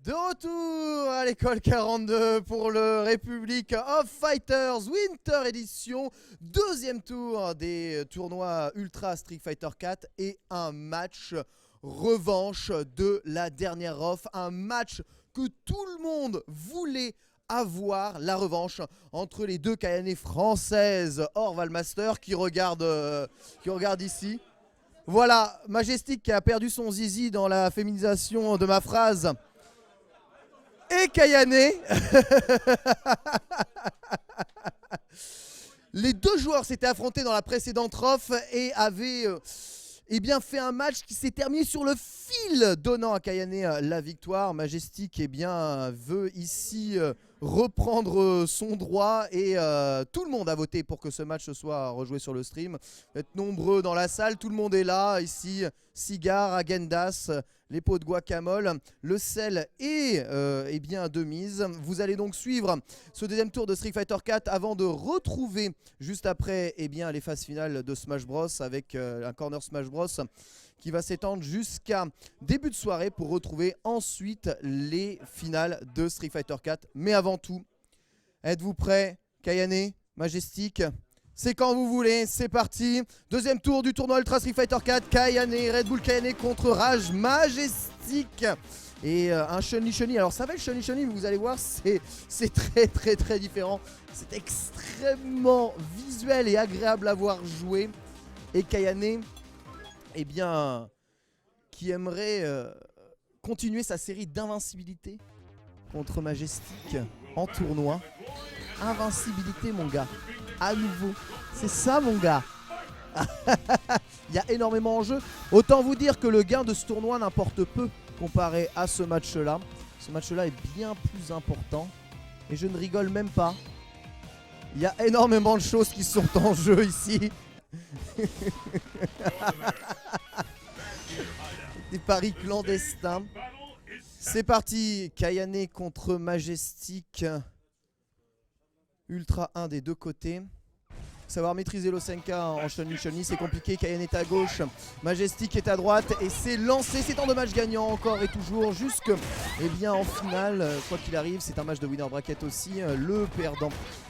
De retour à l'école 42 pour le Republic of Fighters Winter Edition. Deuxième tour des tournois Ultra Street Fighter 4 et un match revanche de la dernière off. Un match que tout le monde voulait avoir, la revanche entre les deux Kayane françaises hors Valmaster qui regardent ici. Voilà, Majestic qui a perdu son zizi dans la féminisation de ma phrase. Et Kayane. Les deux joueurs s'étaient affrontés dans la précédente off et avaient fait un match qui s'est terminé sur le fil, donnant à Kayane la victoire. Majestic veut ici reprendre son droit et tout le monde a voté pour que ce match soit rejoué sur le stream. Vous êtes nombreux dans la salle, tout le monde est là. Ici, Cigar, Agendas, les pots de guacamole, le sel est de mise. Vous allez donc suivre ce deuxième tour de Street Fighter 4 avant de retrouver juste après les phases finales de Smash Bros avec un corner Smash Bros qui va s'étendre jusqu'à début de soirée pour retrouver ensuite les finales de Street Fighter 4. Mais avant tout, êtes-vous prêts, Kayane, Majestic? C'est quand vous voulez, c'est parti. Deuxième tour du tournoi Ultra Street Fighter 4. Kayane, Red Bull Kayane contre Rage Majestic. Et un Chun-Li. Alors ça va le Chun-Li, mais vous allez voir, c'est très différent. C'est extrêmement visuel et agréable à voir jouer. Et Kayane, qui aimerait continuer sa série d'invincibilité contre Majestic en tournoi. Invincibilité, mon gars. À nouveau, c'est ça, mon gars. Il y a énormément en jeu. Autant vous dire que le gain de ce tournoi n'importe peu comparé à ce match-là. Ce match-là est bien plus important. Et je ne rigole même pas. Il y a énormément de choses qui sont en jeu ici. Des paris clandestins. C'est parti. Kayane contre Majestic. Ultra 1 des deux côtés. Savoir maîtriser l'Osenka en Chun-Li, c'est compliqué. Kayane est à gauche, Majestic est à droite et c'est lancé. C'est en deux matchs gagnants encore et toujours jusque en finale. Quoi qu'il arrive, c'est un match de winner bracket aussi. Le perdant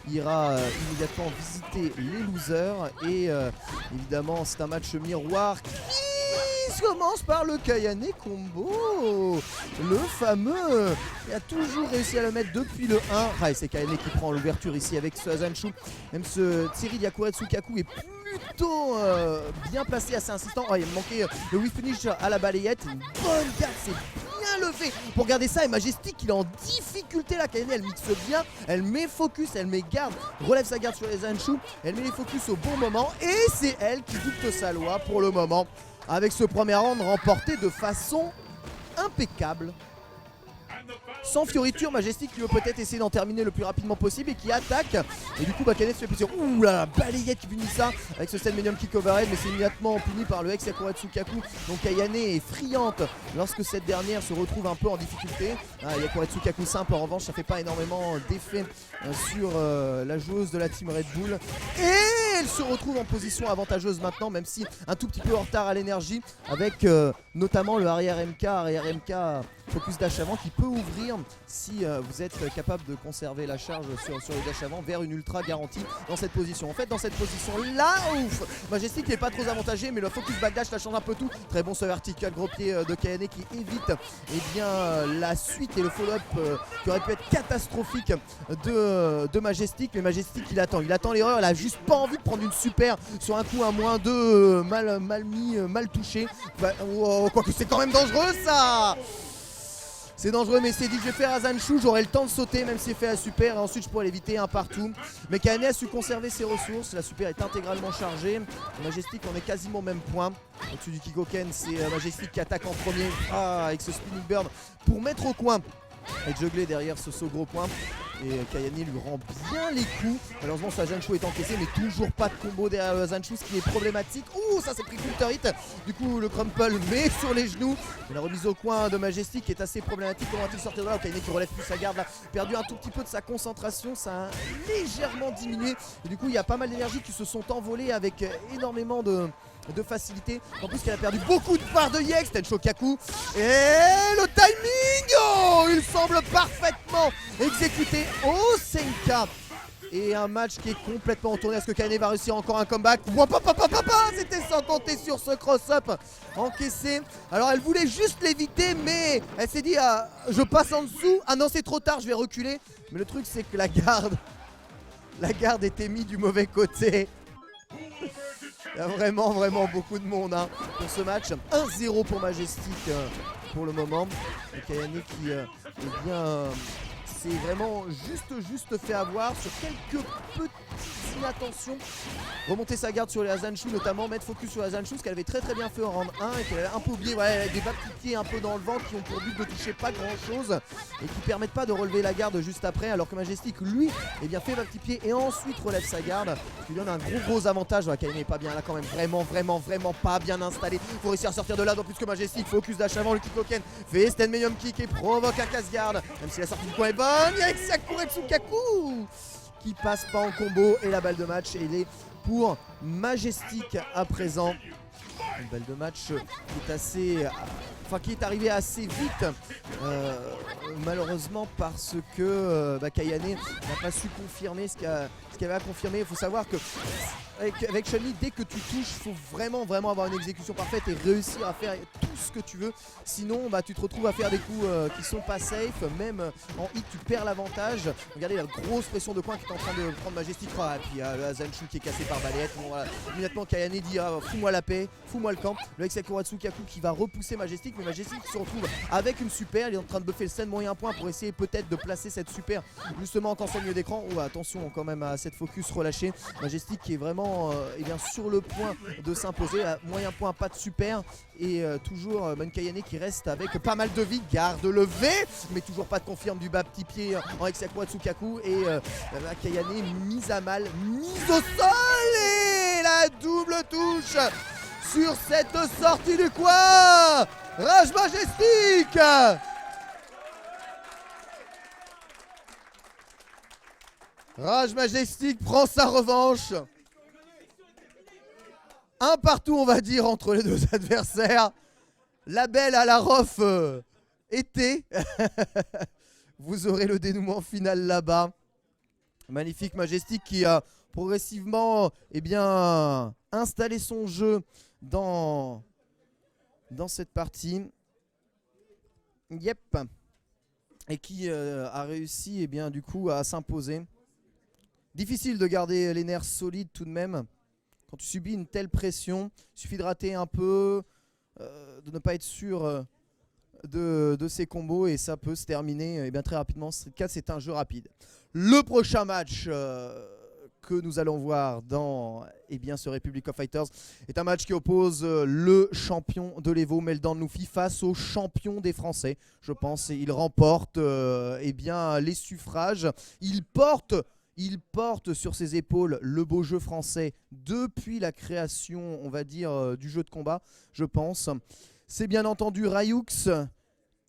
ira immédiatement visiter les losers et évidemment c'est un match miroir qui commence par le Kayane combo, le fameux. Il a toujours réussi à le mettre depuis le 1. Ah, et c'est Kayane qui prend l'ouverture ici avec ce Azanshu. Même ce Tsiri Yakuretsukaku est plutôt bien placé, assez insistant. Oh, il me manquait le whiff finish à la balayette. Une bonne carte, c'est bien levé pour garder ça. Et Majestic, il est en difficulté là. Kayane, elle mixe bien, elle met focus, elle met garde, relève sa garde sur les Azanshu. Elle met les focus au bon moment et c'est elle qui dicte sa loi pour le moment. Avec ce premier round remporté de façon impeccable. Sans fioriture, Majestic qui veut peut-être essayer d'en terminer le plus rapidement possible et qui attaque. Et du coup, Kayane se fait plaisir. Ouh là, la balayette qui punit ça avec ce stand medium kick overhead, mais c'est immédiatement puni par le ex Yakuretsukaku. Donc Kayane est friante lorsque cette dernière se retrouve un peu en difficulté. Yakuretsukaku simple, en revanche, ça fait pas énormément d'effet sur la joueuse de la team Red Bull. Et elle se retrouve en position avantageuse maintenant, même si un tout petit peu en retard à l'énergie, avec notamment le arrière MK focus dash avant qui peut ouvrir si vous êtes capable de conserver la charge sur le dash avant vers une ultra garantie dans cette position. En fait, dans cette position là, ouf, Majestic n'est pas trop avantagé, mais le focus backdash ça change un peu tout. Très bon ce vertical gros pied de Kayane qui évite la suite et le follow-up qui aurait pu être catastrophique de Majestic. Mais Majestic il attend l'erreur, il a juste pas envie de prendre une super sur un coup à -2 mal mis, mal touché. Quoique c'est quand même dangereux ça. C'est dangereux, mais c'est dit que je vais faire Azanshu, j'aurai le temps de sauter même si c'est fait à super et ensuite je pourrais l'éviter un partout. Mais Kayane a su conserver ses ressources, la super est intégralement chargée. Majestic on est quasiment au même point. Au-dessus du Kikoken, c'est Majestic qui attaque en premier avec ce spinning burn pour mettre au coin et juggler derrière ce saut gros point. Et Kayane lui rend bien les coups. Malheureusement ce Azanshu est encaissé, mais toujours pas de combo derrière Azanshu, ce qui est problématique. Ouh, ça s'est pris filter hit. Du coup le crumple met sur les genoux. Et la remise au coin de Majestic est assez problématique. Comment va-t-il sortir de là? Kayane qui relève plus sa garde là. Perdu un tout petit peu de sa concentration, ça a légèrement diminué. Et du coup il y a pas mal d'énergie qui se sont envolées avec énormément de facilité. En plus qu'elle a perdu beaucoup de parts de Yex, Tenshokaku. Et le timing, oh, il semble parfaitement exécuté. Osenka. Et un match qui est complètement retourné. Est-ce que Kayane va réussir encore un comeback? C'était sans compter sur ce cross-up encaissé. Alors elle voulait juste l'éviter, mais elle s'est dit je passe en dessous. Ah non, c'est trop tard, je vais reculer. Mais le truc, c'est que la garde était mise du mauvais côté. Il y a vraiment beaucoup de monde pour ce match. 1-0 pour Majestic pour le moment. Et Kayane qui s'est vraiment juste fait avoir sur quelques petites inattentions. Remonter sa garde sur les Azanshu, notamment mettre focus sur les Azanshu, ce qu'elle avait très bien fait en round 1 et qu'elle avait un peu oublié. Ouais, des bas de pied un peu dans le vent qui ont pour but de toucher pas grand chose et qui permettent pas de relever la garde juste après, alors que Majestic lui fait bas de pied et ensuite relève sa garde, ce qui lui donne un gros avantage. Kayane n'est pas bien là quand même, vraiment pas bien installé. Faut réussir à sortir de là, d'autant plus que Majestic focus dash avant le kick loken, fait stand medium kick et provoque un casse-garde, même si la sortie du coin est bonne. Il y a Tsukaku qui passe pas en combo et la balle de match elle est pour Majestic à présent. Une balle de match qui est arrivée assez vite, malheureusement parce que Kayane n'a pas su confirmer ce qu'il avait à confirmer. Il faut savoir que avec Chun-Li, dès que tu touches, il faut vraiment avoir une exécution parfaite et réussir à faire tout ce que tu veux. Sinon, tu te retrouves à faire des coups qui sont pas safe. Même en hit, tu perds l'avantage. Regardez la grosse pression de coin qui est en train de prendre Majestic. Et puis Azanshu qui est cassé par balayette. Bon, voilà. Immédiatement, Kayane dit fous-moi la paix, fous-moi le camp. Le Hexakura Tsukaku qui va repousser Majestic. Mais Majestic se retrouve avec une super. Il est en train de buffer le stand moyen point pour essayer peut-être de placer cette super justement en cancel milieu d'écran. Attention quand même à cette focus relâchée. Majestic qui est vraiment sur le point de s'imposer. Moyen point, pas de super. Et toujours Kayane qui reste avec pas mal de vie. Garde levée, mais toujours pas de confirme du bas petit pied en Hexakura Tsukaku. Et Kayane mise à mal, mise au sol. Et la double touche sur cette sortie du coin. Rage Majestic. Rage Majestic prend sa revanche. Un partout, on va dire, entre les deux adversaires. La belle à la rof était. Vous aurez le dénouement final là-bas. Magnifique Majestic qui a progressivement installé son jeu dans cette partie. Yep. Et qui a réussi du coup à s'imposer. Difficile de garder les nerfs solides tout de même. Quand tu subis une telle pression, il suffit de rater un peu, de ne pas être sûr de ses combos et ça peut se terminer très rapidement. C'est un jeu rapide. Le prochain match que nous allons voir dans ce Republic of Fighters est un match qui oppose le champion de l'Evo, Meldan Luffy, face au champion des Français, je pense. Et il remporte les suffrages. Il porte sur ses épaules le beau jeu français depuis la création, on va dire, du jeu de combat, je pense. C'est bien entendu Rayux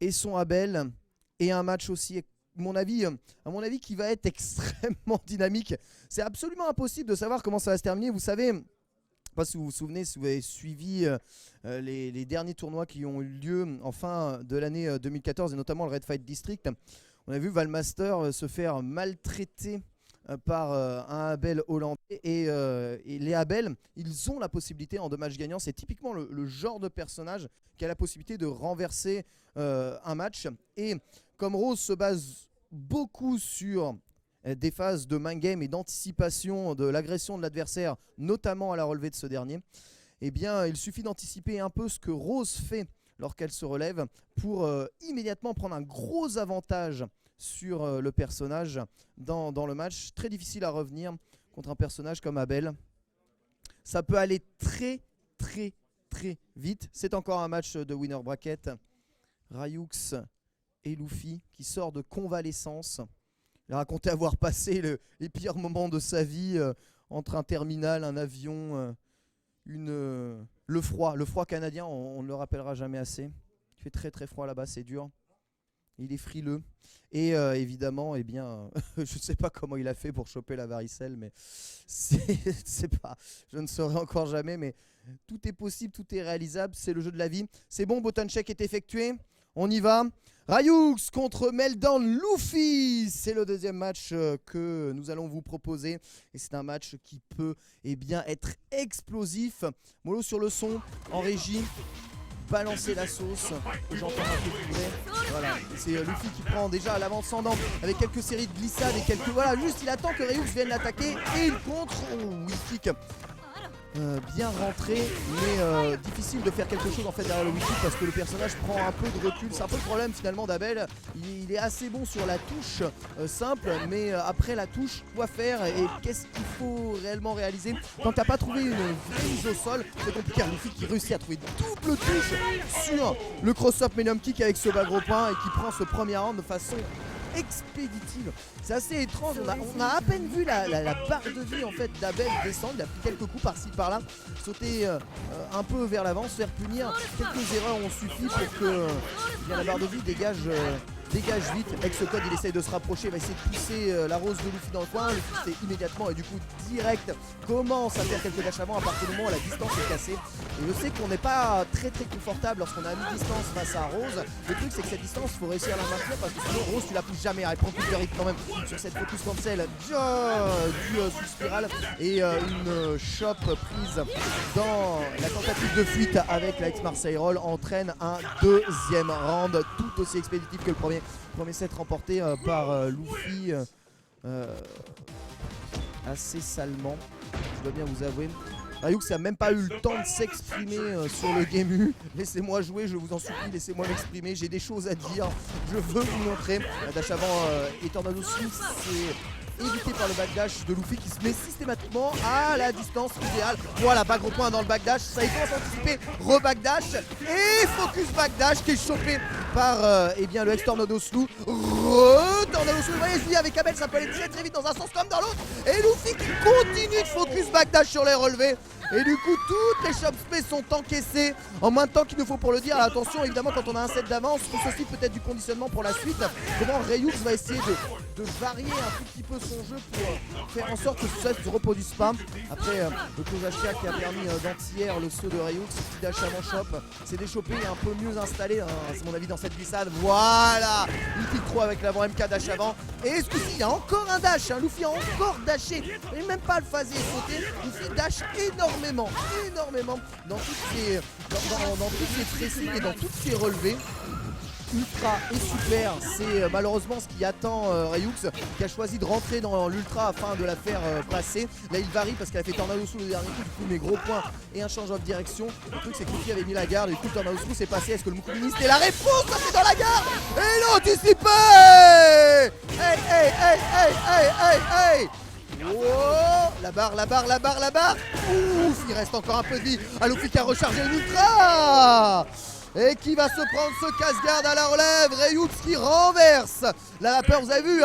et son Abel. Et un match aussi, à mon avis, qui va être extrêmement dynamique. C'est absolument impossible de savoir comment ça va se terminer. Vous savez, je ne sais pas si vous vous souvenez, si vous avez suivi les derniers tournois qui ont eu lieu en fin de l'année 2014, et notamment le Red Fight District. On a vu Valmaster se faire maltraiter par un Abel hollandais et les Abel, ils ont la possibilité en 2 matchs gagnants, c'est typiquement le genre de personnage qui a la possibilité de renverser un match. Et comme Rose se base beaucoup sur des phases de mind game et d'anticipation de l'agression de l'adversaire, notamment à la relevée de ce dernier, il suffit d'anticiper un peu ce que Rose fait lorsqu'elle se relève pour immédiatement prendre un gros avantage sur le personnage dans le match. Très difficile à revenir contre un personnage comme Abel. Ça peut aller très vite. C'est encore un match de winner bracket. Rayux et Luffy qui sort de convalescence. Il a raconté avoir passé les pires moments de sa vie entre un terminal, un avion, le froid canadien. On ne le rappellera jamais assez. Il fait très froid là-bas, c'est dur. Il est frileux. Et évidemment, je ne sais pas comment il a fait pour choper la varicelle, mais je ne saurais encore jamais, mais tout est possible, tout est réalisable, c'est le jeu de la vie. C'est bon, button check est effectué, on y va. Ryux contre Meltdown Luffy, c'est le deuxième match que nous allons vous proposer et c'est un match qui peut être explosif. Mollo sur le son, en régie, balancer la sauce, j'entends un peu plus vrai. Voilà, c'est Luffy qui prend déjà l'avant-descendant avec quelques séries de glissades et quelques... Voilà, juste il attend que Ryux vienne l'attaquer et il contre. Oh, oui, kick. Bien rentré, mais difficile de faire quelque chose en fait derrière le wiki parce que le personnage prend un peu de recul. C'est un peu le problème finalement d'Abel. Il est assez bon sur la touche simple, mais après la touche, quoi faire et qu'est-ce qu'il faut réellement réaliser quand t'as pas trouvé une vraie mise au sol. C'est compliqué. Luffy qui réussit à trouver double touche sur le cross-up medium kick avec ce bas gros point et qui prend ce premier round de façon expéditive. C'est assez étrange, on a à peine vu la barre de vie en fait d'Abel descendre, il a pris quelques coups par-ci par-là, sauter un peu vers l'avant, se faire punir, quelques erreurs ont suffi pour que la barre de vie dégage vite. Avec ce code il essaye de se rapprocher, il va essayer de pousser la rose de Luffy dans le coin, Luffy c'est immédiatement et du coup direct commence à faire quelques dashs avant à partir du moment où la distance est cassée. Et je sais qu'on n'est pas très confortable lorsqu'on a mis distance face à Rose. Le truc c'est que cette distance il faut réussir à la maintenir parce que sinon Rose tu la pousses jamais, elle prend plus de rythme quand même sur cette focus cancel du sous-spiral et une chop prise dans la tentative de fuite avec la ex-Marseille Roll entraîne un deuxième round tout aussi expéditif que le premier set remporté par Luffy assez salement, je dois bien vous avouer. Ryux n'a même pas eu le temps de s'exprimer sur le game U. Laissez-moi jouer, je vous en supplie, laissez-moi m'exprimer, j'ai des choses à dire, je veux vous montrer. La dash avant et Tornado Swing, c'est évité par le backdash de Luffy qui se met systématiquement à la distance idéale. Voilà, pas gros point dans le backdash, ça y commence à anticiper, re-backdash et focus backdash qui est chopé par le ex-Tornado Slew. Tornado Slew, vous voyez, je dis avec Abel ça peut aller très vite dans un sens comme dans l'autre. Et Luffy qui continue de focus backdash sur les relevés. Et du coup toutes les chop space sont encaissées en moins de temps qu'il nous faut pour le dire. Attention évidemment quand on a un set d'avance, tout ceci peut-être du conditionnement pour la suite. Comment Ryux va essayer de varier un tout petit peu son jeu pour faire en sorte que ce set se reproduise pas. Après le close HK qui a permis d'anti-air le saut de Ryux, petit dash avant shop, c'est déchopé et un peu mieux installé c'est mon avis dans cette glissade. Voilà, Luffy 3 avec l'avant MK dash avant. Et ce coup-ci il y a encore un dash, Luffy a encore dashé, et même pas le phasé et sauté. Luffy dash énormément dans toutes ses pressings et dans toutes ses relevés. Ultra et super, c'est malheureusement ce qui attend Ryux qui a choisi de rentrer dans l'ultra afin de la faire passer. Là il varie parce qu'elle a fait Tornado sous le dernier coup, du coup mes gros points et un change de direction. Le truc c'est que Luffy avait mis la garde et du coup Tornado sous c'est passé. Est-ce que le Muku Mini c'était la réponse? Ça fait dans la garde et l'anticipé. Hey. Oh, la barre. Ouf, il reste encore un peu de vie. Luffy qui a rechargé une ultra et qui va se prendre ce casse-garde à la relève. Ryux qui renverse la vapeur, vous avez vu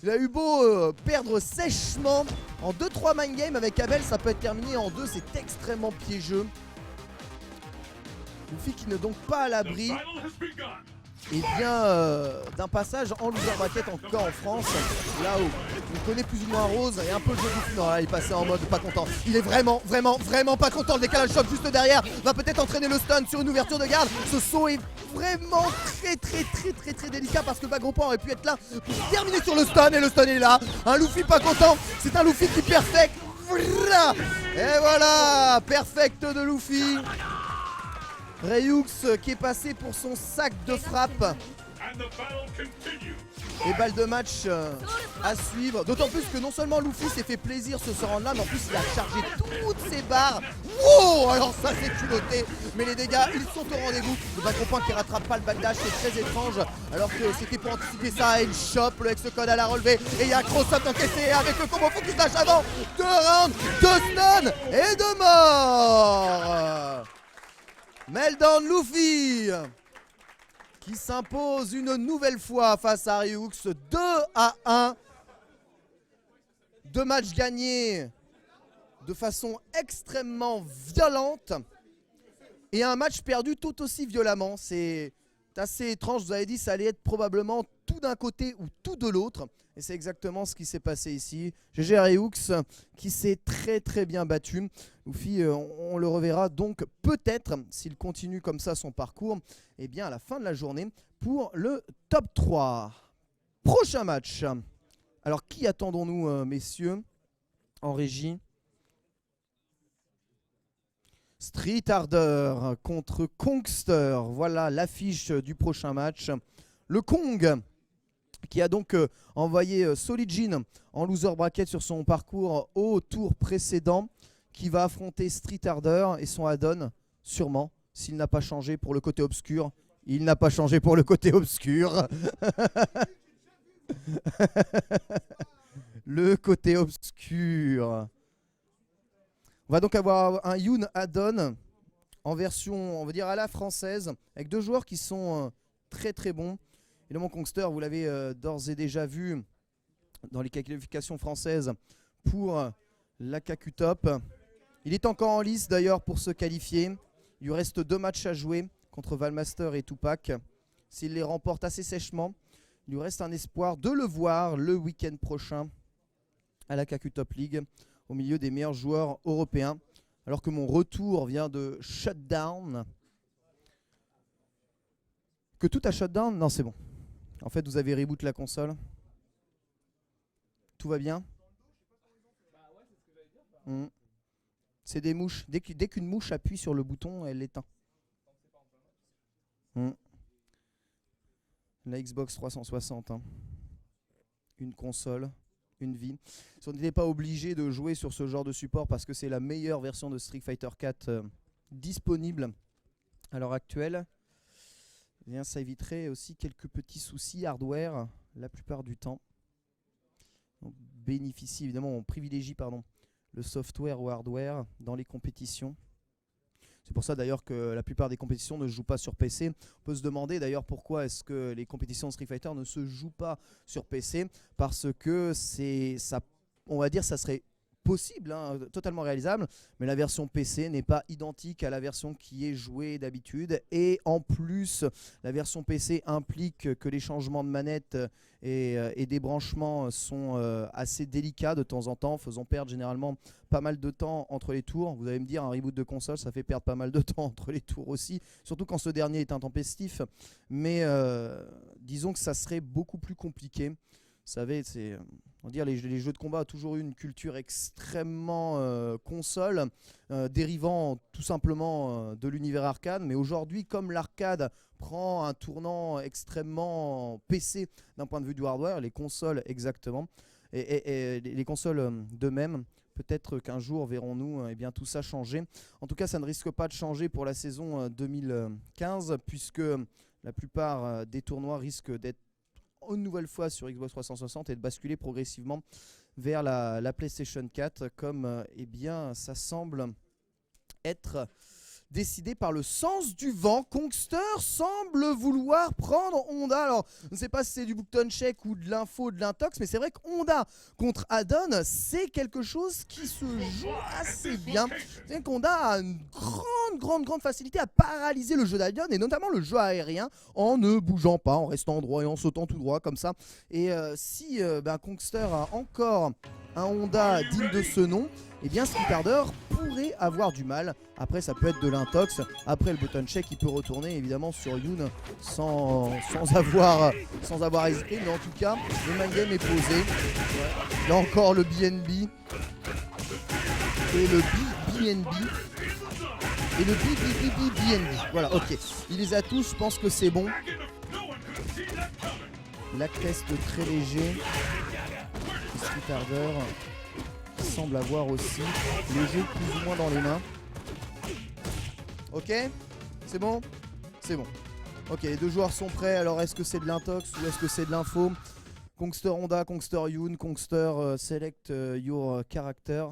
il a eu beau perdre sèchement en 2-3 mind game avec Abel, ça peut être terminé en 2, c'est extrêmement piégeux. Luffy qui n'est donc pas à l'abri d'un passage en loser bracket encore en France, là où on connaît plus ou moins Rose et un peu le jeu du non, là, il est passé en mode pas content. Il est vraiment pas content. Le décalage shot juste derrière va peut-être entraîner le stun sur une ouverture de garde. Ce saut est vraiment très délicat parce que le bas gros point aurait pu être là pour terminer sur le stun et le stun est là. Un Luffy pas content, c'est un Luffy qui perfect. Et voilà, perfect de Luffy. Ryux qui est passé pour son sac de frappe. Et balle de match à suivre. D'autant plus que non seulement Luffy s'est fait plaisir ce round là, mais en plus il a chargé toutes ses barres. Wow, alors ça c'est culotté. Mais les dégâts ils sont au rendez-vous. Le back point qui rattrape pas le backdash, c'est très étrange. Alors que c'était pour anticiper ça. Il chope le ex-code à la relevée. Et il y a cross-up encaissé avec le combo focus dash avant. 2 rounds, 2 stun et 2 morts. Meltdown Luffy qui s'impose une nouvelle fois face à Ryux 2-1. 2 matchs gagnés de façon extrêmement violente et un match perdu tout aussi violemment. C'est assez étrange. Je vous avais dit ça allait être probablement tout d'un côté ou tout de l'autre. Et c'est exactement ce qui s'est passé ici. GG Reux qui s'est très très bien battu. Luffy, on le reverra donc peut-être, s'il continue comme ça son parcours, eh bien à la fin de la journée pour le top 3. Prochain match. Alors qui attendons-nous messieurs en régie? Street Harder contre Kongster. Voilà l'affiche du prochain match. Le Kong qui a donc envoyé Solid Jin en loser bracket sur son parcours au tour précédent, qui va affronter Street Harder et son add-on, sûrement, s'il n'a pas changé pour le côté obscur. Il n'a pas changé pour le côté obscur. Le côté obscur. On va donc avoir un Yoon add-on en version, on va dire, à la française, avec deux joueurs qui sont très très bons. Évidemment, Kongster, vous l'avez d'ores et déjà vu dans les qualifications françaises pour la KQ Top. Il est encore en lice d'ailleurs pour se qualifier. Il lui reste 2 matchs à jouer contre Valmaster et Tupac. S'il les remporte assez sèchement, il lui reste un espoir de le voir le week-end prochain à la KQ Top League, au milieu des meilleurs joueurs européens. Alors que mon retour vient de Shutdown. Que tout a shutdown? Non, c'est bon. En fait, vous avez reboot la console. Tout va bien. C'est des mouches. Dès qu'une mouche appuie sur le bouton, elle l'éteint. La Xbox 360. Hein. Une console, une vie. Si on n'était pas obligé de jouer sur ce genre de support parce que c'est la meilleure version de Street Fighter 4 disponible à l'heure actuelle, eh bien, ça éviterait aussi quelques petits soucis hardware la plupart du temps. On bénéficie évidemment, on privilégie le software ou hardware dans les compétitions. C'est pour ça d'ailleurs que la plupart des compétitions ne se jouent pas sur PC. On peut se demander d'ailleurs pourquoi est-ce que les compétitions de Street Fighter ne se jouent pas sur PC. Parce que ça, on va dire, ça serait possible, hein, totalement réalisable, mais la version PC n'est pas identique à la version qui est jouée d'habitude, et en plus la version PC implique que les changements de manette et des branchements sont assez délicats de temps en temps, faisant perdre généralement pas mal de temps entre les tours. Vous allez me dire, un reboot de console ça fait perdre pas mal de temps entre les tours aussi, surtout quand ce dernier est intempestif, mais disons que ça serait beaucoup plus compliqué. Vous savez, on va dire, les jeux de combat ont toujours eu une culture extrêmement console, dérivant tout simplement de l'univers arcade. Mais aujourd'hui, comme l'arcade prend un tournant extrêmement PC d'un point de vue du hardware, les consoles exactement, et les consoles d'eux-mêmes, peut-être qu'un jour verrons-nous tout ça changer. En tout cas, ça ne risque pas de changer pour la saison 2015, puisque la plupart des tournois risquent d'être une nouvelle fois sur Xbox 360 et de basculer progressivement vers la PlayStation 4, comme ça semble être décidé par le sens du vent. Kongster semble vouloir prendre Honda. Alors, je ne sais pas si c'est du Bookton Check ou de l'info, de l'intox, mais c'est vrai que Honda contre Addon, c'est quelque chose qui se joue assez bien. C'est qu'Honda a une grande facilité à paralyser le jeu d'Addon, et notamment le jeu aérien, en ne bougeant pas, en restant droit et en sautant tout droit comme ça. Et si Kongster a encore un Honda digne de ce nom, eh bien Street Harder pourrait avoir du mal. Après, ça peut être de l'intox. Après, le button check, il peut retourner évidemment sur Yoon sans avoir hésité. Mais en tout cas, le main game est posé. Là encore, le BNB et le BNB et le BNB. Voilà, ok. Il les a tous, je pense que c'est bon. La test très léger. Street Harder semble avoir aussi le jeu plus ou moins dans les mains. Ok, c'est bon? C'est bon. Ok, les deux joueurs sont prêts. Alors est-ce que c'est de l'intox ou est-ce que c'est de l'info? Kongster Honda, Kongster Yoon, Kongster select your character.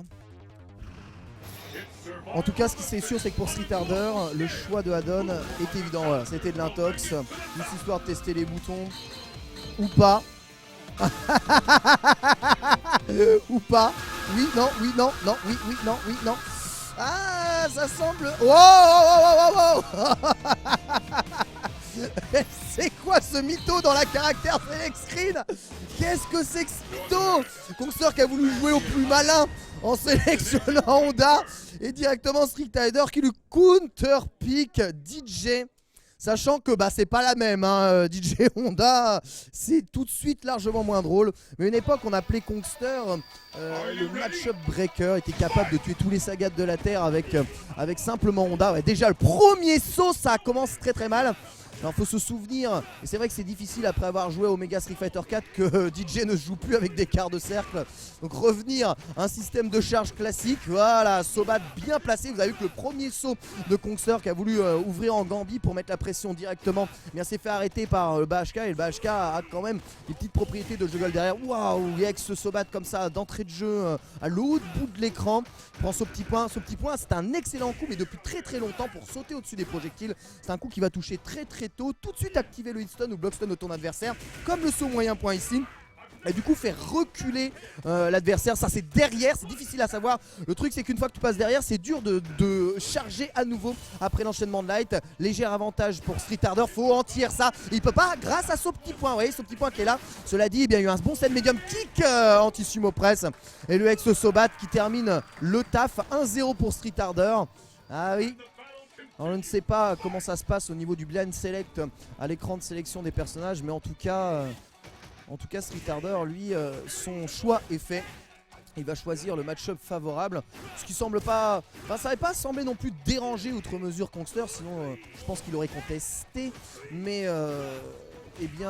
En tout cas, ce qui c'est sûr, c'est que pour Street Harder, le choix de Addon est évident. Voilà, c'était de l'intox, juste histoire de tester les boutons ou pas. Ou pas. Oui, non, oui, non, non, oui, oui, non, oui, non. Ah, ça semble... Wow, wow, wow, wow, wow. C'est quoi ce mytho dans la caractère select screen? Qu'est-ce que c'est que ce mytho? Kongster qui a voulu jouer au plus malin en sélectionnant Honda et directement Street Rider qui lui counter-pick DJ. Sachant que bah, c'est pas la même, hein. DJ Honda, c'est tout de suite largement moins drôle. Mais une époque, on appelait Kongster le match-up breaker, était capable de tuer tous les sagas de la Terre avec simplement Honda. Ouais, déjà, le premier saut, ça commence très très mal. Il faut se souvenir, et c'est vrai que c'est difficile après avoir joué Omega Street Fighter 4 que DJ ne joue plus avec des quarts de cercle. Donc revenir à un système de charge classique, voilà, Sobat bien placé. Vous avez vu que le premier saut de Kongster qui a voulu ouvrir en Gambi pour mettre la pression directement, eh bien s'est fait arrêter par le BHK, et le BHK a quand même des petites propriétés de juggle derrière. Waouh, avec ce Sobat comme ça d'entrée de jeu à l'autre bout de l'écran, prend ce petit point. Ce petit point, c'est un excellent coup, mais depuis très très longtemps pour sauter au-dessus des projectiles. C'est un coup qui va toucher très très tôt, tout de suite activer le hitstun ou blockstun de ton adversaire, comme le saut moyen point ici. Et du coup faire reculer l'adversaire, ça c'est derrière, c'est difficile à savoir. Le truc c'est qu'une fois que tu passes derrière, c'est dur de charger à nouveau après l'enchaînement de light. Léger avantage pour Street Harder, faut en tirer ça. Et il peut pas grâce à ce petit point, vous voyez ce petit point qui est là. Cela dit, eh bien, il y a eu un bon set medium kick anti-sumo press. Et le ex Sobat qui termine le taf, 1-0 pour Street Harder. Ah oui. Alors je ne sais pas comment ça se passe au niveau du blind select à l'écran de sélection des personnages, mais en tout cas Street Harder, lui, son choix est fait. Il va choisir le match-up favorable, ce qui semble pas, enfin, ça n'avait pas semblé non plus déranger outre mesure Kongster, sinon je pense qu'il aurait contesté, mais eh bien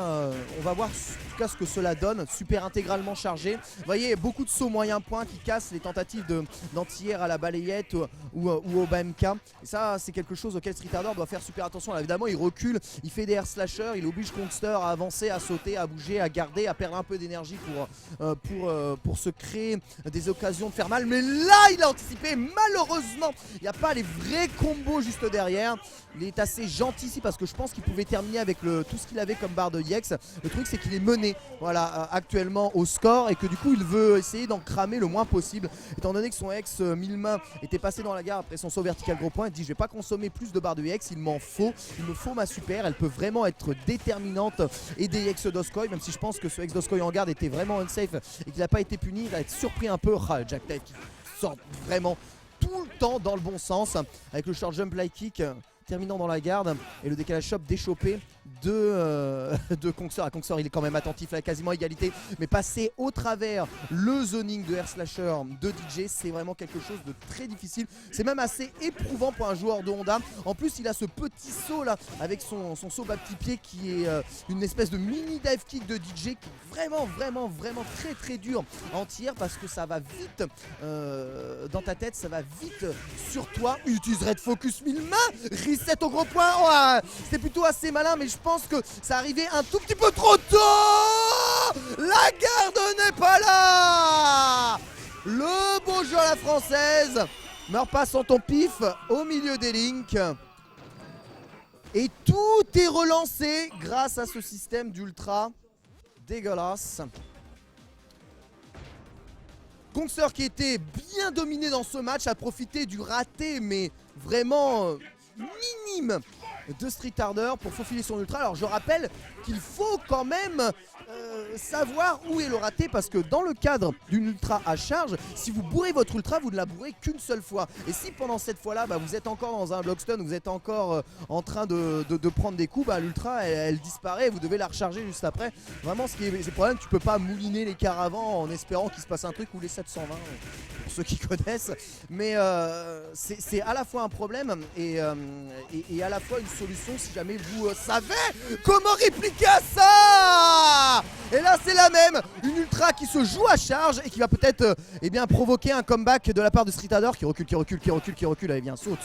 on va voir en tout cas ce que cela donne. Super intégralement chargé, vous voyez beaucoup de sauts moyen point qui cassent les tentatives d'anti-air à la balayette ou au BMK, et ça c'est quelque chose auquel Street Harder doit faire super attention. Là, évidemment il recule, il fait des air slashers, il oblige Kongster à avancer, à sauter, à bouger, à garder, à perdre un peu d'énergie pour se créer des occasions de faire mal. Mais là il a anticipé, malheureusement il n'y a pas les vrais combos juste derrière. Il est assez gentil ici parce que je pense qu'il pouvait terminer avec tout ce qu'il avait comme barre de Yex. Le truc c'est qu'il est mené, voilà, actuellement au score, et que du coup il veut essayer d'en cramer le moins possible, étant donné que son ex 1000 mains était passé dans la gare après son saut vertical gros point. Il dit je vais pas consommer plus de barres de Yex, il me faut ma super, elle peut vraiment être déterminante, et des Yex Doskoy, même si je pense que ce ex Doskoy en garde était vraiment unsafe et qu'il n'a pas été puni. Il va être surpris un peu. Jack Tech qui sort vraiment tout le temps dans le bon sens avec le short jump light kick terminant dans la garde et le décalage shop déchopé de Kongster. Kongster il est quand même attentif là, quasiment égalité, mais passer au travers le zoning de air slasher de DJ, c'est vraiment quelque chose de très difficile. C'est même assez éprouvant pour un joueur de Honda. En plus il a ce petit saut là avec son saut bas petit pied qui est une espèce de mini dive kick de DJ qui est vraiment très très dur à anti-air parce que ça va vite dans ta tête, ça va vite sur toi. Utilise Red Focus 1000 mains, reset au gros point. Oh, c'est plutôt assez malin, mais je pense que ça arrivait un tout petit peu trop tôt. La garde n'est pas là. Le beau jeu à la française. Meurs pas sans ton pif au milieu des links. Et tout est relancé grâce à ce système d'ultra dégueulasse. Kongster qui était bien dominé dans ce match a profité du raté, mais vraiment minime, de Street Harder pour faufiler son ultra. Alors je rappelle qu'il faut quand même savoir où est le raté, parce que dans le cadre d'une ultra à charge, si vous bourrez votre ultra, vous ne la bourrez qu'une seule fois. Et si pendant cette fois là vous êtes encore dans un block stun, vous êtes encore en train de prendre des coups, l'ultra elle disparaît et vous devez la recharger juste après. Vraiment c'est le problème, tu peux pas mouliner les caravans en espérant qu'il se passe un truc, ou les 720 pour ceux qui connaissent. Mais c'est à la fois un problème et à la fois une solution si jamais vous savez comment répliquer à ça. Et là c'est la même, une ultra qui se joue à charge et qui va peut-être provoquer un comeback de la part de Street Harder qui recule. Allez viens, saute,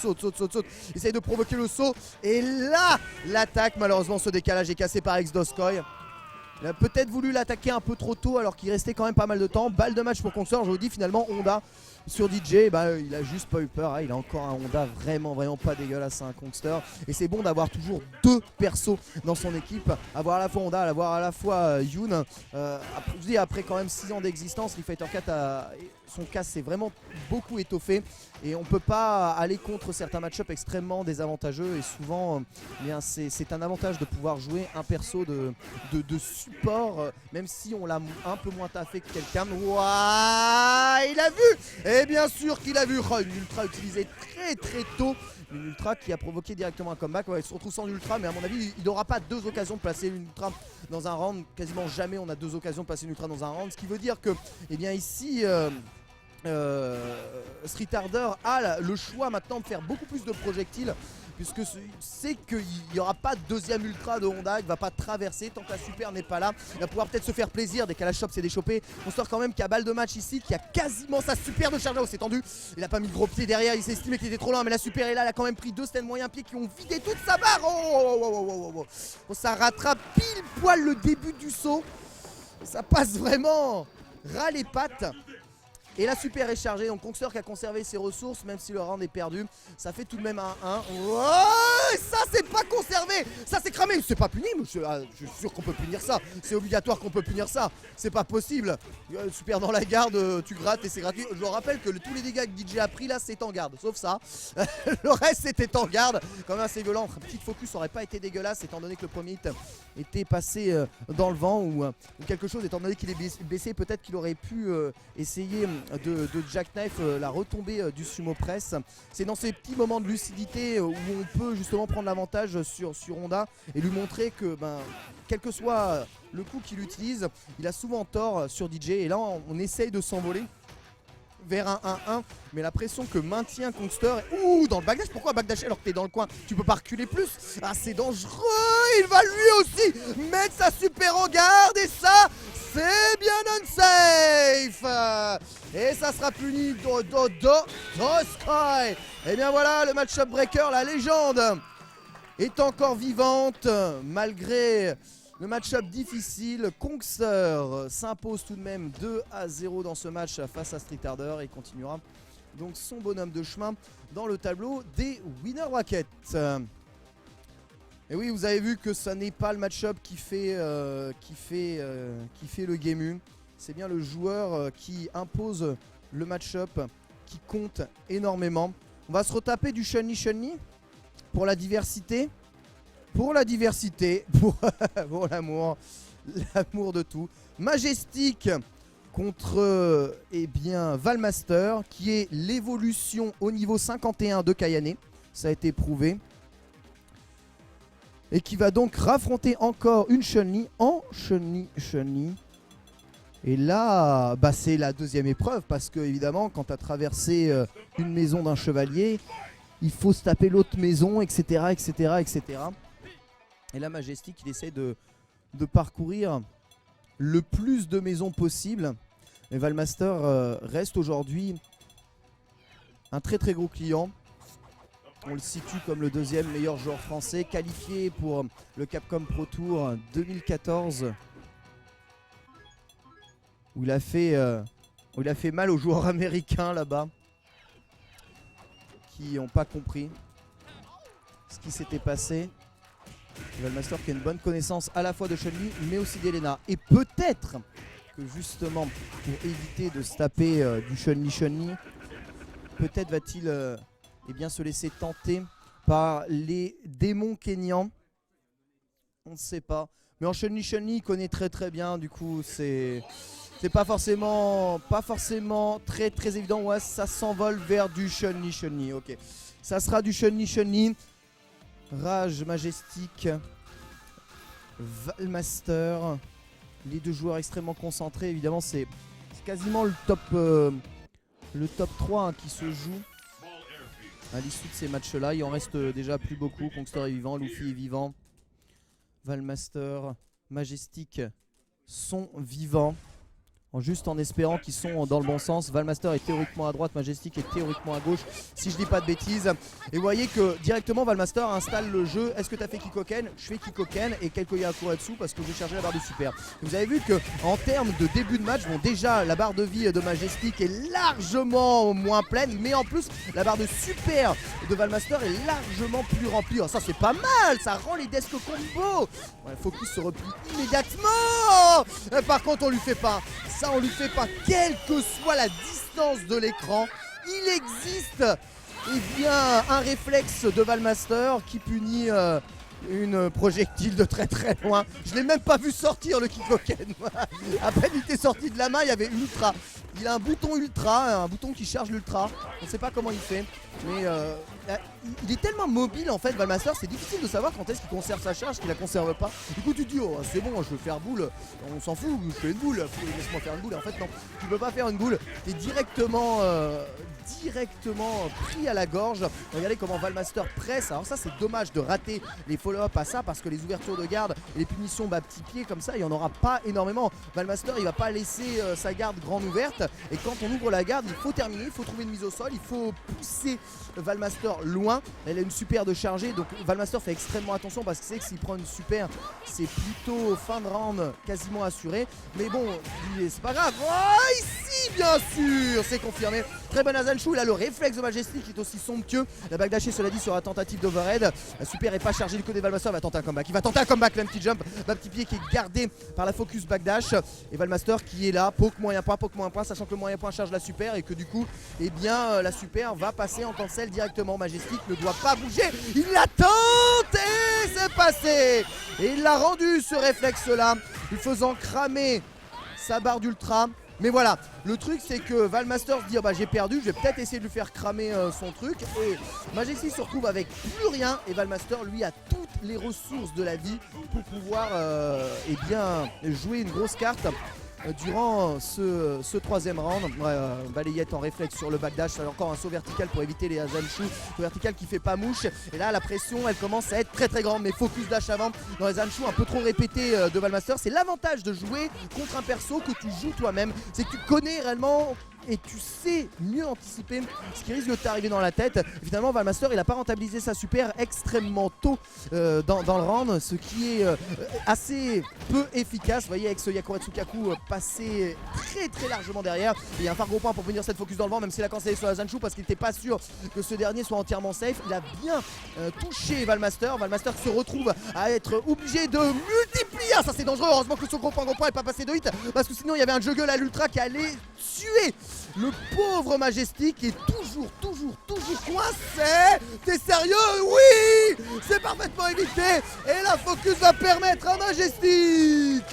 essaye de provoquer le saut, et là l'attaque, malheureusement ce décalage est cassé par Ex Doskoy. Il a peut-être voulu l'attaquer un peu trop tôt alors qu'il restait quand même pas mal de temps. Balle de match pour Kongster, je vous dis finalement Honda sur DJ, il a juste pas eu peur, il a encore un Honda vraiment pas dégueulasse, un Kongster. Et c'est bon d'avoir toujours deux persos dans son équipe, avoir à la fois Honda, avoir à la fois Yoon. Je vous dis, après quand même 6 ans d'existence, Street Fighter 4 a son cas s'est vraiment beaucoup étoffé et on peut pas aller contre certains match-up extrêmement désavantageux et souvent eh bien c'est un avantage de pouvoir jouer un perso de support même si on l'a un peu moins taffé que quelqu'un. Ouah, il a vu. Et bien sûr qu'il a vu. Oh, une ultra utilisée très tôt. Une ultra qui a provoqué directement un comeback. Ouais, il se retrouve sans ultra, mais à mon avis, il n'aura pas deux occasions de placer une ultra dans un round. Quasiment jamais on a deux occasions de placer une ultra dans un round. Ce qui veut dire que, eh bien ici, Streetarder a le choix maintenant de faire beaucoup plus de projectiles. Puisque c'est qu'il n'y aura pas de deuxième ultra de Honda, il ne va pas traverser tant que la super n'est pas là. Il va pouvoir peut-être se faire plaisir dès qu'à la shop s'est déchopé. On sort quand même qu'il y a balle de match ici, qui a quasiment sa super de charge. Oh, c'est tendu. Il n'a pas mis le gros pied derrière, il s'est estimé qu'il était trop loin. Mais la super est là, il a quand même pris deux stands moyen pied qui ont vidé toute sa barre. Oh, ça rattrape pile poil le début du saut. Ça passe vraiment ras les pattes. Et la super est chargée, donc Kongster qui a conservé ses ressources, même si le round est perdu. Ça fait tout de même un 1. Oh, ça c'est pas conservé, ça c'est cramé. C'est pas puni, je suis sûr qu'on peut punir ça. C'est obligatoire qu'on peut punir ça. C'est pas possible. Super dans la garde, tu grattes et c'est gratuit. Je vous rappelle que tous les dégâts que DJ a pris là c'est en garde, sauf ça. Le reste c'était en garde, quand même assez violent. Un petit focus aurait pas été dégueulasse étant donné que le premier hit était passé dans le vent ou quelque chose, étant donné qu'il est blessé. Peut-être qu'il aurait pu essayer de jackknife la retombée du sumo press. C'est dans ces petits moments de lucidité où on peut justement prendre l'avantage sur Honda et lui montrer que quel que soit le coup qu'il utilise, il a souvent tort sur DJ. Et là on essaye de s'envoler vers un 1-1, mais la pression que maintient Kongster. Ouh, dans le backdash, pourquoi backdash alors que t'es dans le coin? Tu peux pas reculer plus. Ah, c'est dangereux. Il va lui aussi mettre sa super en garde et ça, c'est bien unsafe. Et ça sera puni Sky. Et bien voilà, le match-up breaker, la légende est encore vivante malgré le match-up difficile. Kongster s'impose tout de même 2-0 dans ce match face à Streetarder et continuera donc son bonhomme de chemin dans le tableau des winner brackets. Et oui, vous avez vu que ça n'est pas le match-up qui fait le game. C'est bien le joueur qui impose le match-up qui compte énormément. On va se retaper du Chun-Li pour la diversité. Pour la diversité, pour l'amour de tout. Majestic contre Valmaster, qui est l'évolution au niveau 51 de Kayane. Ça a été prouvé. Et qui va donc raffronter encore une Chun-Li en Chun-Li. Et là, c'est la deuxième épreuve parce que évidemment, quand tu as traversé une maison d'un chevalier, il faut se taper l'autre maison, etc. Et là, Majestic, il essaie de parcourir le plus de maisons possible. Et Valmaster reste aujourd'hui un très gros client. On le situe comme le deuxième meilleur joueur français, qualifié pour le Capcom Pro Tour 2014. Où il a fait mal aux joueurs américains là-bas. Qui n'ont pas compris ce qui s'était passé. Valmaster qui a une bonne connaissance à la fois de Chun-Li mais aussi d'Elena. Et peut-être que justement pour éviter de se taper du Chun-Li, peut-être va-t-il se laisser tenter par les démons kenyans. On ne sait pas. Mais en Chun-Li il connaît très bien. Du coup c'est pas forcément très évident. Ouais, ça s'envole vers du Chun-Li. Ok. Ça sera du Chun-Li. Rage, Majestic, Valmaster, les deux joueurs extrêmement concentrés. Évidemment, c'est quasiment le top 3 qui se joue à l'issue de ces matchs-là. Il en reste déjà plus beaucoup. Kongster est vivant, Luffy est vivant, Valmaster, Majestic sont vivants. Juste en espérant qu'ils sont dans le bon sens. Valmaster est théoriquement à droite, Majestic est théoriquement à gauche, si je dis pas de bêtises. Et vous voyez que directement Valmaster installe le jeu. Est-ce que tu as fait Kikoken? Je fais Kikoken et quelques Yakuretsu parce que j'ai chargé la barre de super. Vous avez vu que en termes de début de match, déjà la barre de vie de Majestic est largement moins pleine, mais en plus la barre de super de Valmaster est largement plus remplie. Alors ça c'est pas mal, ça rend les desk combo. Ouais, Focus se replie immédiatement. Par contre on lui fait pas. Ça on lui fait pas, quelle que soit la distance de l'écran. Il existe bien un réflexe de Valmaster qui punit une projectile de très très loin. Je l'ai même pas vu sortir le Kikoken. À peine il était sorti de la main, il y avait ultra. Il a un bouton ultra, un bouton qui charge l'ultra. On sait pas comment il fait, mais il est tellement mobile en fait Valmaster, c'est difficile de savoir quand est-ce qu'il conserve sa charge, qu'il la conserve pas. Du coup tu te dis oh c'est bon, je veux faire boule, on s'en fout, je fais une boule, laisse-moi faire une boule. Et en fait non, tu peux pas faire une boule, t'es directement pris à la gorge. Regardez comment Valmaster presse. Alors ça c'est dommage de rater les follow-up à ça parce que les ouvertures de garde et les punitions petit pied comme ça il n'y en aura pas énormément. Valmaster il va pas laisser sa garde grande ouverte et quand on ouvre la garde il faut terminer, il faut trouver une mise au sol, il faut pousser Valmaster loin. Elle a une super de charger donc Valmaster fait extrêmement attention parce que c'est que s'il prend une super c'est plutôt fin de round quasiment assuré, mais bon c'est pas grave. Oh, ici bien sûr c'est confirmé. Très bon Azanshu, il a le réflexe de Majestic qui est aussi somptueux. La backdashée cela dit sur la tentative d'overhead. La super est pas chargée du côté de Valmaster, il va tenter un comeback. Il va tenter un comeback, le petit jump, le petit pied qui est gardé par la focus backdash. Et Valmaster qui est là, poke moyen point, sachant que le moyen point charge la super et que du coup, eh bien la super va passer en cancel directement. Majestic ne doit pas bouger, il la tente et c'est passé. Et il l'a rendu ce réflexe là, lui faisant cramer sa barre d'ultra. Mais voilà, le truc c'est que Valmaster se dit oh bah j'ai perdu, je vais peut-être essayer de lui faire cramer son truc. Et Majestic se retrouve avec plus rien et Valmaster lui a toutes les ressources de la vie pour pouvoir eh bien, jouer une grosse carte durant ce troisième round. Balayette en réflexe sur le backdash, encore un saut vertical pour éviter les Azanshu. Saut vertical qui fait pas mouche. Et là la pression elle commence à être très très grande. Mais focus dash avant dans les Azanshu un peu trop répété de Valmaster. C'est l'avantage de jouer contre un perso que tu joues toi-même. C'est que tu connais réellement et tu sais mieux anticiper ce qui risque de t'arriver dans la tête. Finalement Valmaster il a pas rentabilisé sa super extrêmement tôt dans le round, ce qui est assez peu efficace. Vous voyez avec ce Yakuretsukaku passé très très largement derrière. Il y a un phare gros point pour venir cette focus dans le vent, même s'il a cancellé sur Azanshu parce qu'il n'était pas sûr que ce dernier soit entièrement safe. Il a bien touché Valmaster. Valmaster se retrouve à être obligé de multiplier. Ça c'est dangereux, heureusement que ce gros point n'est pas passé de hit parce que sinon il y avait un juggle à l'ultra qui allait tuer le pauvre Majestic est toujours coincé. T'es sérieux? Oui, c'est parfaitement évité. Et la focus va permettre à Majestic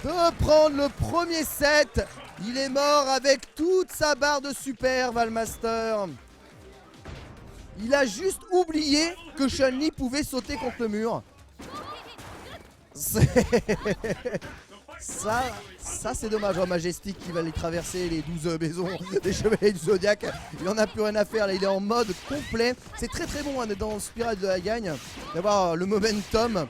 de prendre le premier set. Il est mort avec toute sa barre de super, Valmaster. Il a juste oublié que Chun-Li pouvait sauter contre le mur. Ça c'est dommage. Oh, Majestic qui va aller traverser les 12 maisons des chevaliers du Zodiac. Il en a plus rien à faire là, il est en mode complet. C'est très très bon hein, dans Spirale de la Gagne d'avoir le momentum.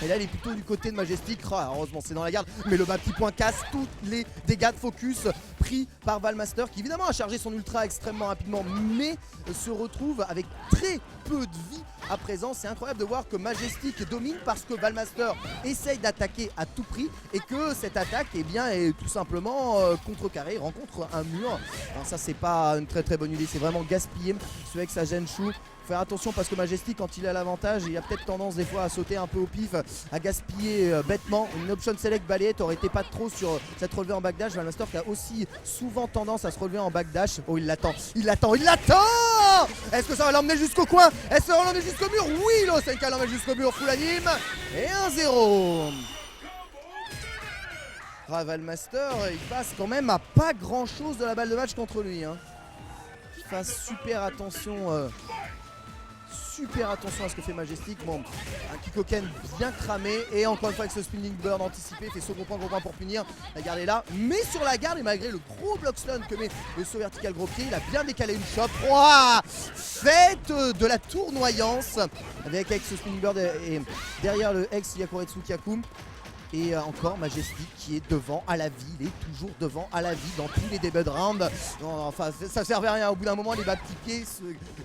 Et là il est plutôt du côté de Majestic. Heureusement c'est dans la garde, mais le bas petit point casse tous les dégâts de focus pris par Valmaster qui évidemment a chargé son ultra extrêmement rapidement mais se retrouve avec très peu de vie à présent. C'est incroyable de voir que Majestic domine parce que Valmaster essaye d'attaquer à tout prix et que cette attaque eh bien, est tout simplement contrecarrée, rencontre un mur. Alors ça c'est pas une très très bonne idée, c'est vraiment gaspillé ce avec sa Azanshu. Faire attention parce que Majestic quand il a l'avantage il a peut-être tendance des fois à sauter un peu au pif, à gaspiller bêtement. Une option select balayette aurait été pas trop sur cette relevée en backdash. Valmaster qui a aussi souvent tendance à se relever en backdash. Oh il l'attend, il l'attend, il l'attend. Est-ce que ça va l'emmener jusqu'au coin? Est-ce que ça va l'emmener jusqu'au mur? Oui, l'Osenka l'emmène jusqu'au mur, full anime. Et 1-0. Valmaster il passe quand même à pas grand chose de la balle de match contre lui hein. Il fasse super attention à ce que fait Majestic. Bon, un Kikoken bien cramé et encore une fois avec ce spinning burn anticipé, fait saut gros point pour punir. La garde est là, mais sur la garde et malgré le gros block stun que met le saut vertical gros pied, il a bien décalé une shot. Faites de la tournoyance avec ce spinning burn et derrière le ex Yakuretsukaku. Et encore Majestic qui est devant à la vie, il est toujours devant à la vie dans tous les débuts de round. Enfin ça servait à rien, au bout d'un moment les bas petits pieds,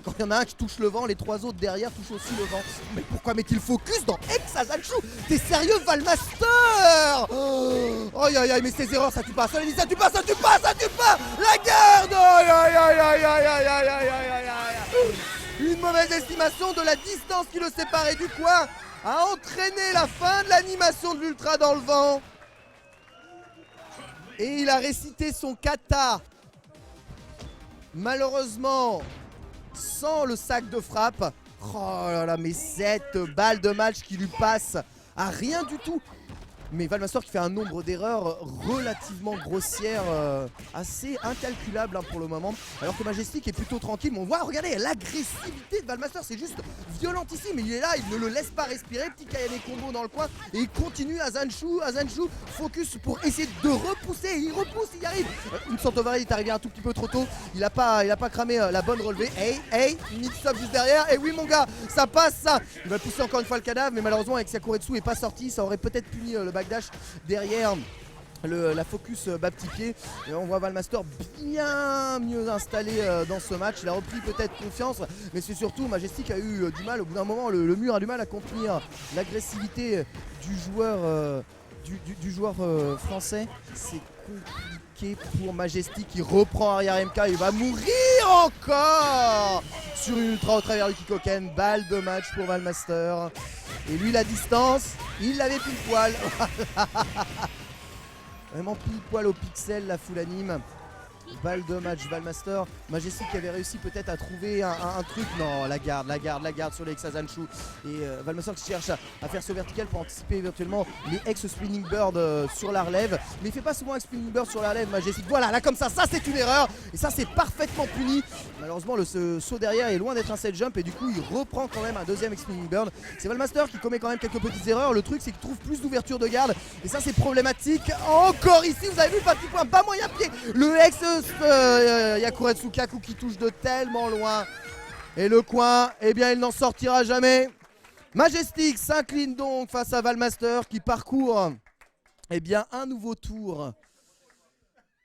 quand il y en a un qui touche le vent, les trois autres derrière touchent aussi le vent. Mais pourquoi met-il focus dans Ex Azanshu? T'es sérieux Valmaster? Aïe aïe aïe mais ces erreurs ça tue pas, ça tue pas, ça tue pas, ça tue pas. La garde. Aïe aïe aïe aïe aïe aïe aïe aïe aïe aïe. Une mauvaise estimation de la distance qui le séparait du coin a entraîné la fin de l'animation de l'ultra dans le vent. Et il a récité son kata. Malheureusement, sans le sac de frappe. Oh là là, mais cette balle de match qui lui passe à rien du tout. Mais Valmaster qui fait un nombre d'erreurs relativement grossières, assez incalculable hein, pour le moment. Alors que Majestic est plutôt tranquille. Mais on voit, regardez, l'agressivité de Valmaster, c'est juste violentissime. Il est là, il ne le laisse pas respirer. Petit Kayane combo dans le coin. Et il continue à Zanshu focus pour essayer de repousser. Il repousse, il y arrive. Une Santovare, il est arrivé un tout petit peu trop tôt. Il a pas cramé la bonne relevée. Hey, mix-up juste derrière. Et oui, mon gars, ça passe ça. Il va pousser encore une fois le cadavre. Mais malheureusement, avec Sakuretsu n'est pas sorti. Ça aurait peut-être puni le backdash derrière la focus bas petit pied. Et on voit Valmaster bien mieux installé dans ce match. Il a repris peut-être confiance, mais c'est surtout Majestic a eu du mal. Au bout d'un moment, le mur a du mal à contenir l'agressivité du joueur, du joueur français. C'est compliqué pour Majestic qui reprend arrière MK. Il va mourir encore sur une ultra au travers du Kikoken. Balle de match pour Valmaster. Et lui, la distance, il l'avait pile poil. Vraiment pile poil au pixel, la full anime. Balle de match, Valmaster. Majestic qui avait réussi peut-être à trouver un truc. Non, la garde sur les Zanshu. Et Valmaster qui cherche à faire ce vertical pour anticiper éventuellement les ex-spinning bird sur la relève. Mais il fait pas souvent un spinning bird sur la relève, Majestic. Voilà, là comme ça c'est une erreur. Et ça c'est parfaitement puni. Malheureusement ce saut derrière est loin d'être un set jump. Et du coup il reprend quand même un deuxième spinning bird. C'est Valmaster qui commet quand même quelques petites erreurs. Le truc c'est qu'il trouve plus d'ouverture de garde. Et ça c'est problématique. Encore ici, vous avez vu le petit point bas moyen pied. Le ex Yakuretsu Kaku qui touche de tellement loin. Et le coin, eh bien il n'en sortira jamais. Majestic s'incline donc face à Valmaster qui parcourt eh bien un nouveau tour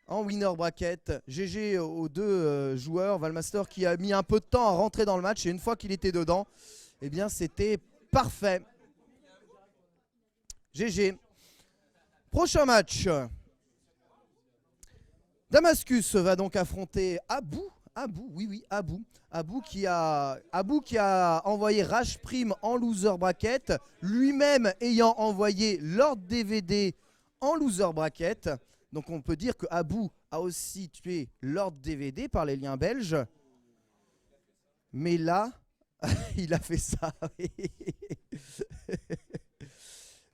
en winner bracket. GG aux deux joueurs. Valmaster qui a mis un peu de temps à rentrer dans le match et une fois qu'il était dedans, eh bien c'était parfait. GG. Prochain match. Damascus va donc affronter Abu. Abu qui a envoyé Rage Prime en loser bracket, lui-même ayant envoyé Lord DVD en loser bracket. Donc on peut dire que Abu a aussi tué Lord DVD par les liens belges. Mais là, il a fait ça.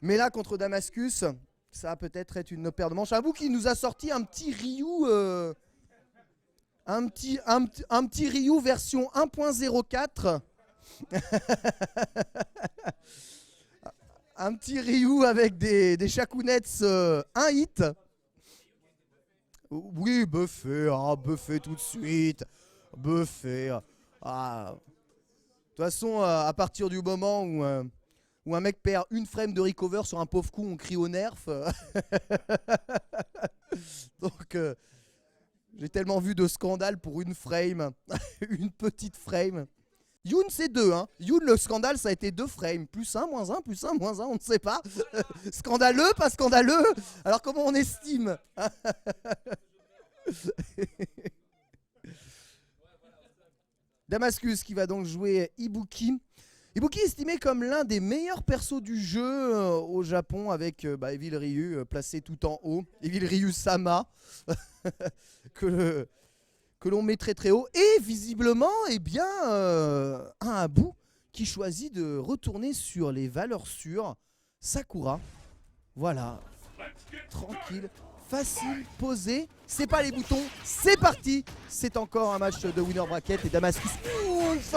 Mais là, contre Damascus, ça va peut-être être une paire de manches. Abu qui nous a sorti un petit Ryu, un petit Ryu version 1.04. Un petit Ryu avec des Shakunets 1 hit. Oui, buffet tout de suite. Buffet. De toute façon, à partir du moment où un mec perd une frame de recover sur un pauvre coup, on crie au nerf. Donc, j'ai tellement vu de scandales pour une frame. Une petite frame. Yoon, c'est 2. Hein. Yoon, le scandale, ça a été 2 frames. Plus 1, moins 1, plus 1, moins 1, on ne sait pas. Scandaleux, pas scandaleux. Alors, comment on estime? Damascus qui va donc jouer Ibuki. Ibuki est estimé comme l'un des meilleurs persos du jeu au Japon avec Evil Ryu placé tout en haut. Evil Ryu Sama que l'on met très très haut. Et visiblement, eh bien, un Abu qui choisit de retourner sur les valeurs sûres. Sakura. Voilà. Tranquille. Facile, posé, c'est pas les boutons, c'est parti. C'est encore un match de winner bracket et Damascus, ouf,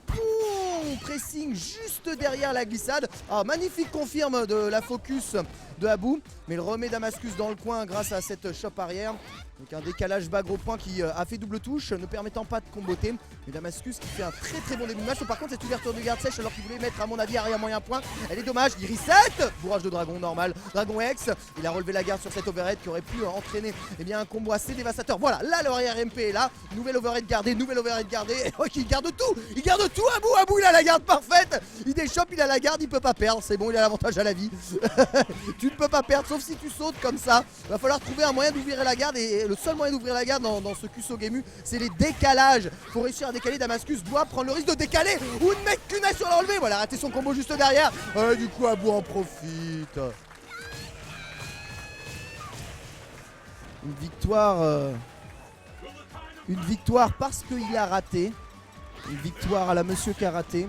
boum, pressing juste derrière la glissade. Magnifique confirme de la focus de Abu, mais il remet Damascus dans le coin grâce à cette chope arrière. Donc un décalage bas gros point qui a fait double touche, ne permettant pas de comboter. Mais Damascus qui fait un très très bon début de match. Par contre, cette ouverture de garde sèche alors qu'il voulait mettre à mon avis arrière moyen point, elle est dommage. Il reset, bourrage de dragon normal, dragon X. Il a relevé la garde sur cette overhead qui aurait pu entraîner un combo assez dévastateur. Voilà, là l'arrière MP est là. Nouvelle overhead gardée, Et il garde tout, Abu il a la garde parfaite. Il déchoppe, il a la garde, il peut pas perdre. C'est bon, il a l'avantage à la vie. Tu ne peux pas perdre sauf si tu sautes comme ça. Va falloir trouver un moyen d'ouvrir la garde et le seul moyen d'ouvrir la garde dans ce Kuso Gemu, c'est les décalages. Faut réussir à décaler. Damascus doit prendre le risque de décaler ou de mettre Kunai sur l'enlevé. Voilà, raté son combo juste derrière. Du coup, Abu en profite. Une victoire parce qu'il a raté. Une victoire à la monsieur qui a raté.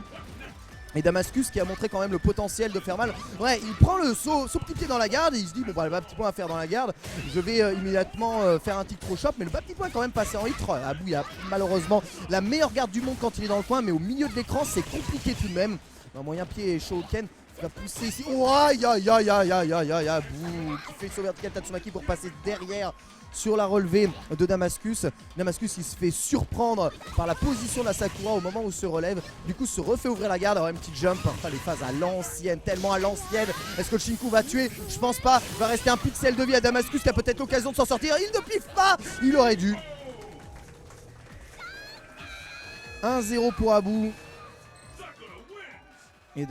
Et Damascus qui a montré quand même le potentiel de faire mal. Ouais, il prend le saut petit pied dans la garde et il se dit bon bah le bas petit point à faire dans la garde. Je vais immédiatement faire un tic trop shop. Mais le bas petit point est quand même passé en hit. Abou il a malheureusement la meilleure garde du monde quand il est dans le coin. Mais au milieu de l'écran c'est compliqué tout de même. Un moyen pied et Shoken va pousser ici. Oh aïe aïe aïe aïe aïe aïe aïe aïe. Qui fait saut vertical Tatsumaki pour passer derrière sur la relevée de Damascus. Damascus il se fait surprendre par la position de la Sakura au moment où il se relève. Du coup se refait ouvrir la garde. Alors un petit jump. Enfin les phases à l'ancienne, tellement à l'ancienne. Est-ce que le Shinku va tuer? Je pense pas. Il va rester un pixel de vie à Damascus qui a peut-être l'occasion de s'en sortir. Il ne piffe pas. Il aurait dû. 1-0 pour Abou. Et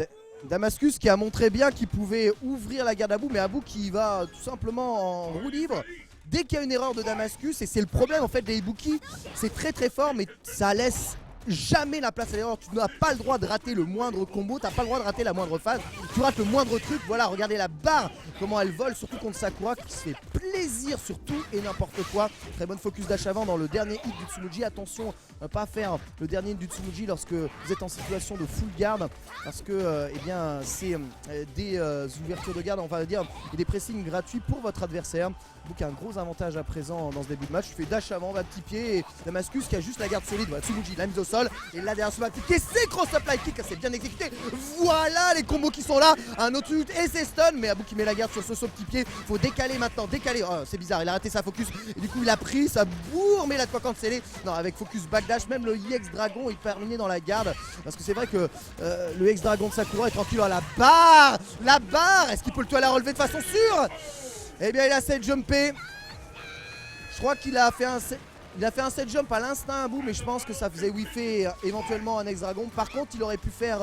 Damascus qui a montré bien qu'il pouvait ouvrir la garde d'Abou. Mais Abou qui va tout simplement en roue libre dès qu'il y a une erreur de Damascus. Et c'est le problème en fait des Ibuki. C'est très très fort mais ça laisse jamais la place à l'erreur. Tu n'as pas le droit de rater le moindre combo. Tu n'as pas le droit de rater la moindre phase. Tu rates le moindre truc. Voilà, regardez la barre, comment elle vole, surtout contre Sakura qui se fait plaisir sur tout et n'importe quoi. Très bonne focus dash avant dans le dernier hit du Tsumuji. Attention, pas faire le dernier hit du Tsumuji lorsque vous êtes en situation de full garde. Parce que eh bien c'est des ouvertures de garde, on va dire, et des pressings gratuits pour votre adversaire. Donc un gros avantage à présent dans ce début de match. Tu fais dash avant, va petit pied et Damascus qui a juste la garde solide. Voilà, Tsumuji, la mise au sol. Et là derrière ce kick, et c'est cross-up light kick, c'est bien exécuté. Voilà les combos qui sont là. Un autre ult et c'est stun. Mais Abou qui met la garde sur ce saut petit pied. Faut décaler maintenant, décaler. Oh, c'est bizarre, il a raté sa focus. Et du coup il a pris sa bourre, mais il a de quoi canceller. Non, avec focus backdash, même le EX Dragon est terminé dans la garde. Parce que c'est vrai que le EX Dragon de Sakura est tranquille à la barre. La barre, est-ce qu'il peut le toit la relever de façon sûre? Eh bien il a set jumpé. Je crois qu'il a fait un set jump à l'instinct à bout, mais je pense que ça faisait whiffer éventuellement un ex dragon. Par contre il aurait pu faire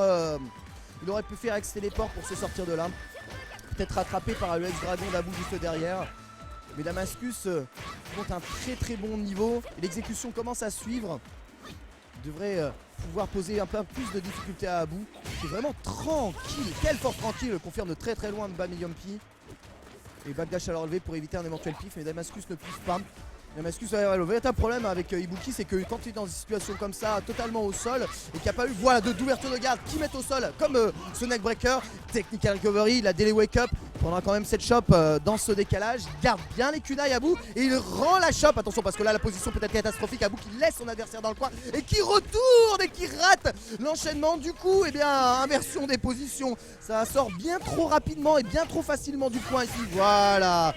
ex téléport pour se sortir de là. Peut-être rattrapé par le ex dragon d'Abou juste derrière. Mais Damascus monte un très très bon niveau. Et l'exécution commence à suivre. Il devrait pouvoir poser un peu plus de difficulté à Abou. C'est vraiment tranquille. Quelle force tranquille, confirme de très très loin de Bami Yompi. Et backdash à la relevée pour éviter un éventuel pif, mais Damascus ne piffe pas. Damascus, le véritable problème avec Ibuki, c'est que quand il est dans une situation comme ça, totalement au sol, et qu'il n'y a pas eu d'ouverture de garde qui met au sol, comme ce neckbreaker, technical recovery, il a délai wake up, pendant quand même cette shop dans ce décalage, il garde bien les kunai Abou et il rend la shop. Attention parce que là la position peut être catastrophique. Abou qui laisse son adversaire dans le coin et qui retourne et qui rate l'enchaînement. Du coup, eh bien, inversion des positions. Ça sort bien trop rapidement et bien trop facilement du coin ici. Voilà.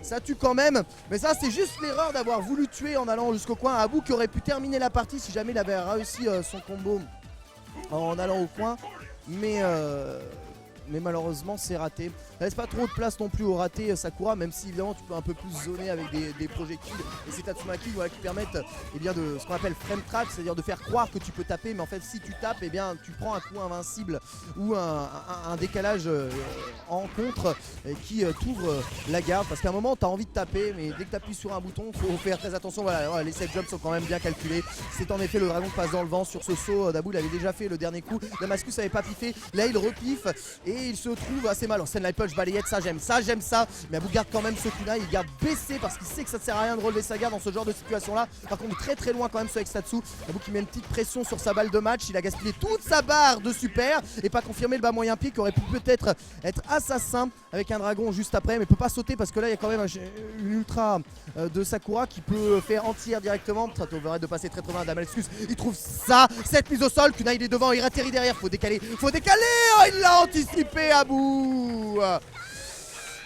Ça tue quand même, mais ça c'est juste l'erreur d'avoir voulu tuer en allant jusqu'au coin. Abou qui aurait pu terminer la partie si jamais il avait réussi son combo en allant au coin, mais malheureusement c'est raté. Ça laisse pas trop de place non plus au raté Sakura, même si évidemment tu peux un peu plus zoner avec des projectiles. Et c'est Tatsumaki voilà, qui permettent eh bien, de ce qu'on appelle frame trap, c'est-à-dire de faire croire que tu peux taper, mais en fait si tu tapes, eh bien, tu prends un coup invincible ou un décalage en contre qui t'ouvre la garde. Parce qu'à un moment tu as envie de taper, mais dès que tu appuies sur un bouton, il faut faire très attention. Voilà, les safe jumps sont quand même bien calculés. C'est en effet le dragon qui passe dans le vent sur ce saut. D'Abou il avait déjà fait le dernier coup. Damascus n'avait pas piffé, là il repiffe et il se trouve assez mal en scène light punch balayette. Ça j'aime ça, mais Abou garde quand même ce kunai, il garde baissé parce qu'il sait que ça ne sert à rien de relever sa garde dans ce genre de situation là. Par contre très très loin quand même ce Extatsu. Abou qui met une petite pression sur sa balle de match, il a gaspillé toute sa barre de super et pas confirmé le bas moyen pied qui aurait pu peut-être être assassin avec un dragon juste après, mais peut pas sauter parce que là il y a quand même une ultra de Sakura qui peut faire entière directement. Ça t'ouvrirait de passer très très loin. Damascus il trouve ça, cette mise au sol, kunai il est devant, il atterrit derrière, faut décaler, oh, il l'a anticipé Abou.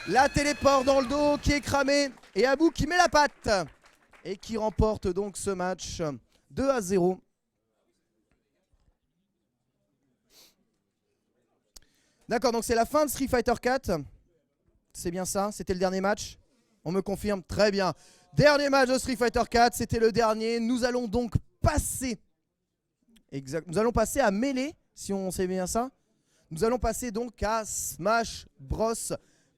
La téléport dans le dos qui est cramé et Abou qui met la patte et qui remporte donc ce match 2-0. D'accord, donc c'est la fin de Street Fighter 4. C'est bien ça, c'était le dernier match. On me confirme, très bien. Dernier match de Street Fighter 4, c'était le dernier. Nous allons donc passer. Exact. Nous allons passer à Melee, si on sait bien ça. Nous allons passer donc à Smash Bros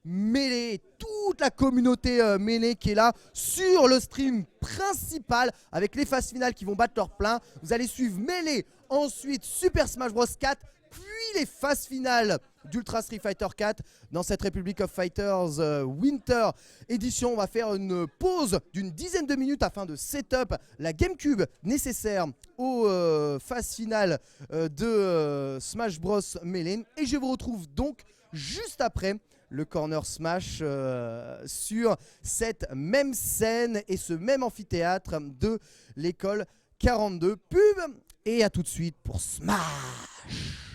Melee, toute la communauté Melee qui est là sur le stream principal avec les phases finales qui vont battre leur plein. Vous allez suivre Melee, ensuite Super Smash Bros 4, puis les phases finales d'Ultra Street Fighter 4 dans cette Republic of Fighters Winter Edition. On va faire une pause d'une dizaine de minutes afin de setup la GameCube nécessaire aux phases finales de Smash Bros Melee. Et je vous retrouve donc juste après le Corner Smash sur cette même scène et ce même amphithéâtre de l'école 42. Pub et à tout de suite pour Smash.